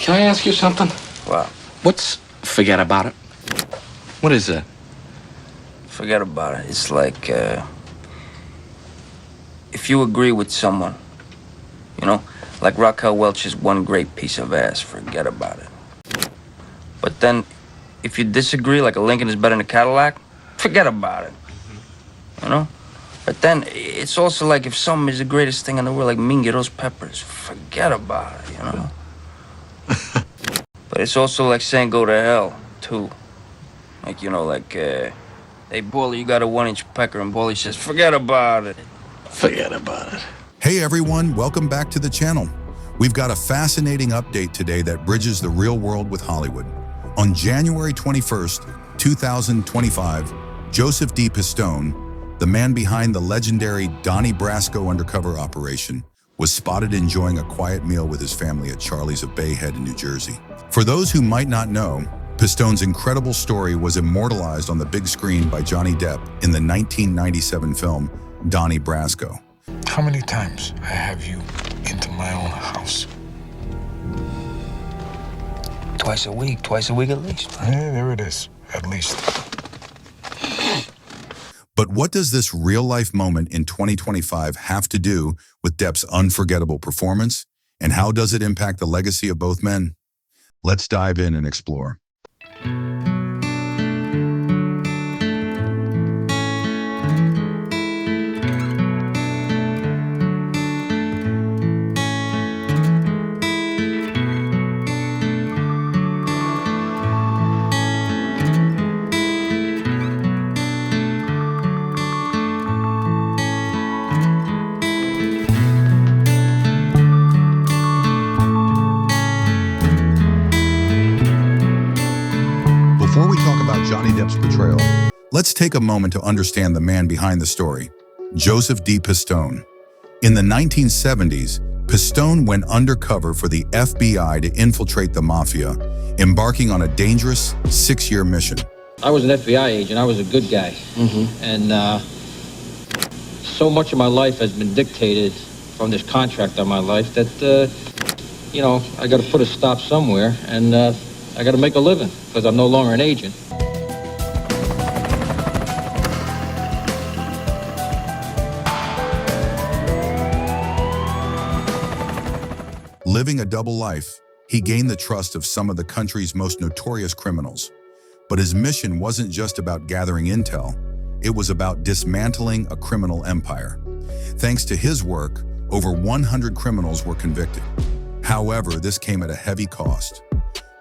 Can I ask you something? What? What's forget about it? What is that? Forget about it. It's like, if you agree with someone, you know, like Raquel Welch's One Great Piece of Ass, forget about it. But then, if you disagree, like a Lincoln is better than a Cadillac, forget about it. You know? But then, it's also like if something is the greatest thing in the world, like Minguero's peppers, forget about it, you know? But it's also like saying go to hell, too. Like, you know, like, hey, Paulie, you got a 1-inch pecker, and Paulie says, forget about it. Forget about it. Hey everyone, welcome back to the channel. We've got a fascinating update today that bridges the real world with Hollywood. On January 21st, 2025, Joseph D. Pistone, the man behind the legendary Donnie Brasco undercover operation, was spotted enjoying a quiet meal with his family at Charlie's of Bay Head in New Jersey. For those who might not know, Pistone's incredible story was immortalized on the big screen by Johnny Depp in the 1997 film Donnie Brasco. How many times I have you into my own house? Twice a week at least. Yeah, there it is, at least. But what does this real-life moment in 2025 have to do with Depp's unforgettable performance, and how does it impact the legacy of both men? Let's dive in and explore. Before we talk about Johnny Depp's portrayal, let's take a moment to understand the man behind the story, Joseph D. Pistone. In the 1970s, Pistone went undercover for the FBI to infiltrate the Mafia, embarking on a dangerous 6-year mission. I was an FBI agent. I was a good guy. And so much of my life has been dictated from this contract on my life that, you know, I got to put a stop somewhere, and I got to make a living because I'm no longer an agent. Living a double life, he gained the trust of some of the country's most notorious criminals. But his mission wasn't just about gathering intel, it was about dismantling a criminal empire. Thanks to his work, over 100 criminals were convicted. However, this came at a heavy cost.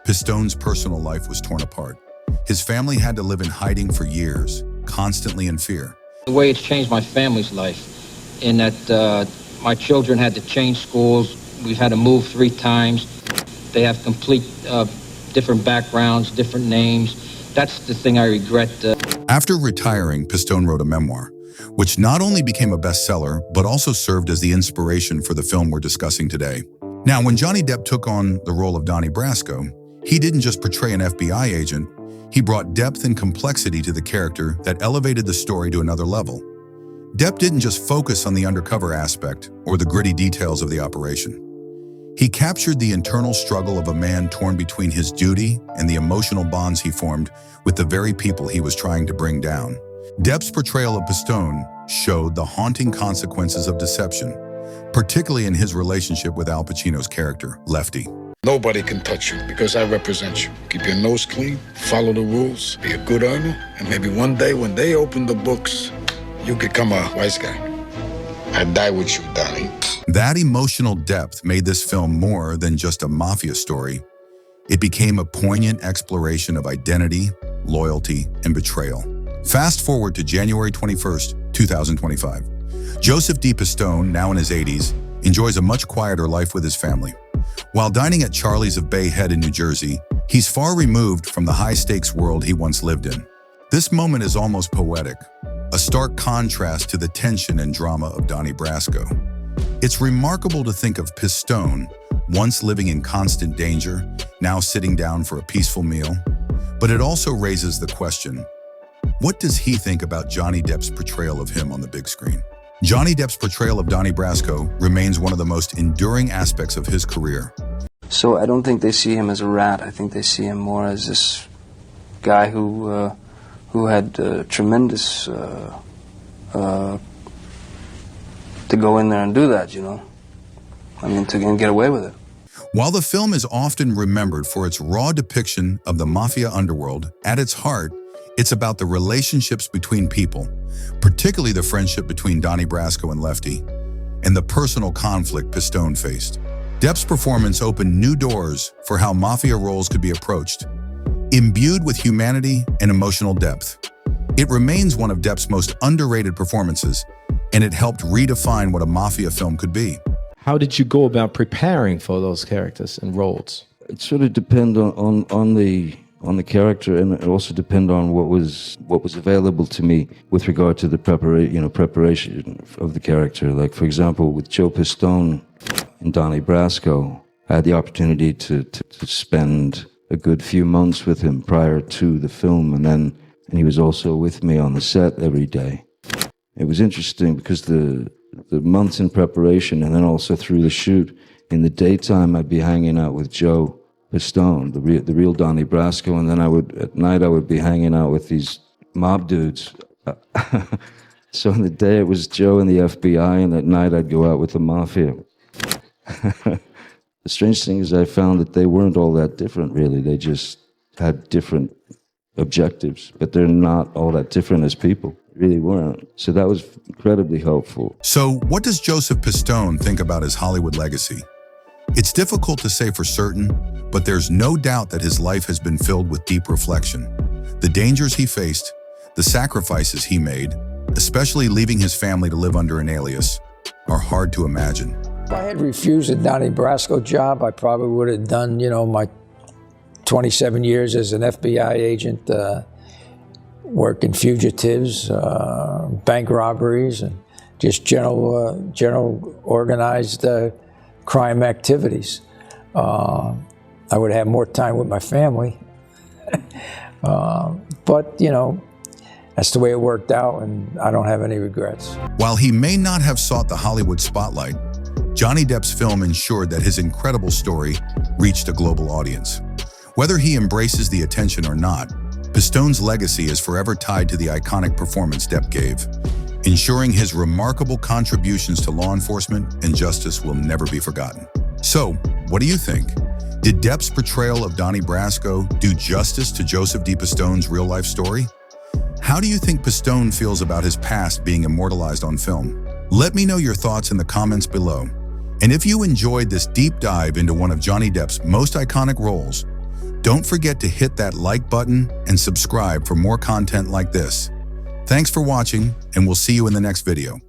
Pistone's personal life was torn apart. His family had to live in hiding for years, constantly in fear. The way it's changed my family's life, in that my children had to change schools. We've had to move 3 times. They have complete different backgrounds, different names. That's the thing I regret. After retiring, Pistone wrote a memoir, which not only became a bestseller, but also served as the inspiration for the film we're discussing today. Now, when Johnny Depp took on the role of Donnie Brasco, he didn't just portray an FBI agent, he brought depth and complexity to the character that elevated the story to another level. Depp didn't just focus on the undercover aspect or the gritty details of the operation. He captured the internal struggle of a man torn between his duty and the emotional bonds he formed with the very people he was trying to bring down. Depp's portrayal of Pistone showed the haunting consequences of deception, particularly in his relationship with Al Pacino's character, Lefty. Nobody can touch you because I represent you. Keep your nose clean, follow the rules, be a good earner, and maybe one day when they open the books, you become a wise guy. I die with you, Donnie. That emotional depth made this film more than just a mafia story. It became a poignant exploration of identity, loyalty, and betrayal. Fast forward to January 21st, 2025. Joseph D. Pistone, now in his 80s, enjoys a much quieter life with his family. While dining at Charlie's of Bay Head in New Jersey, he's far removed from the high-stakes world he once lived in. This moment is almost poetic, a stark contrast to the tension and drama of Donnie Brasco. It's remarkable to think of Pistone, once living in constant danger, now sitting down for a peaceful meal. But it also raises the question, what does he think about Johnny Depp's portrayal of him on the big screen? Johnny Depp's portrayal of Donnie Brasco remains one of the most enduring aspects of his career. So I don't think they see him as a rat. I think they see him more as this guy who had tremendous to go in there and do that, you know. I mean, to get away with it. While the film is often remembered for its raw depiction of the Mafia underworld, at its heart, it's about the relationships between people, particularly the friendship between Donnie Brasco and Lefty, and the personal conflict Pistone faced. Depp's performance opened new doors for how Mafia roles could be approached, imbued with humanity and emotional depth. It remains one of Depp's most underrated performances, and it helped redefine what a Mafia film could be. How did you go about preparing for those characters and roles? It sort of depended on the character, and it also depended on what was available to me with regard to the preparation of the character. Like, for example, with Joe Pistone and Donnie Brasco, I had the opportunity to spend a good few months with him prior to the film, and he was also with me on the set every day. It was interesting because the months in preparation and then also through the shoot, in the daytime I'd be hanging out with Joe Pistone, the real Donnie Brasco, and then at night I would be hanging out with these mob dudes. So in the day it was Joe and the FBI, and at night I'd go out with the Mafia. The strange thing is I found that they weren't all that different, really. They just had different objectives, but they're not all that different as people. Really weren't. So that was incredibly helpful. So what does Joseph Pistone think about his Hollywood legacy? It's difficult to say for certain, but there's no doubt that his life has been filled with deep reflection. The dangers he faced, the sacrifices he made, especially leaving his family to live under an alias, are hard to imagine. If I had refused the Donnie Brasco job, I probably would have done, my 27 years as an FBI agent, working fugitives, bank robberies, and just general organized crime activities. I would have more time with my family. But, that's the way it worked out, and I don't have any regrets. While he may not have sought the Hollywood spotlight, Johnny Depp's film ensured that his incredible story reached a global audience. Whether he embraces the attention or not, Pistone's legacy is forever tied to the iconic performance Depp gave, ensuring his remarkable contributions to law enforcement and justice will never be forgotten. So, what do you think? Did Depp's portrayal of Donnie Brasco do justice to Joseph D. Pistone's real-life story? How do you think Pistone feels about his past being immortalized on film? Let me know your thoughts in the comments below. And if you enjoyed this deep dive into one of Johnny Depp's most iconic roles, don't forget to hit that like button and subscribe for more content like this. Thanks for watching, and we'll see you in the next video.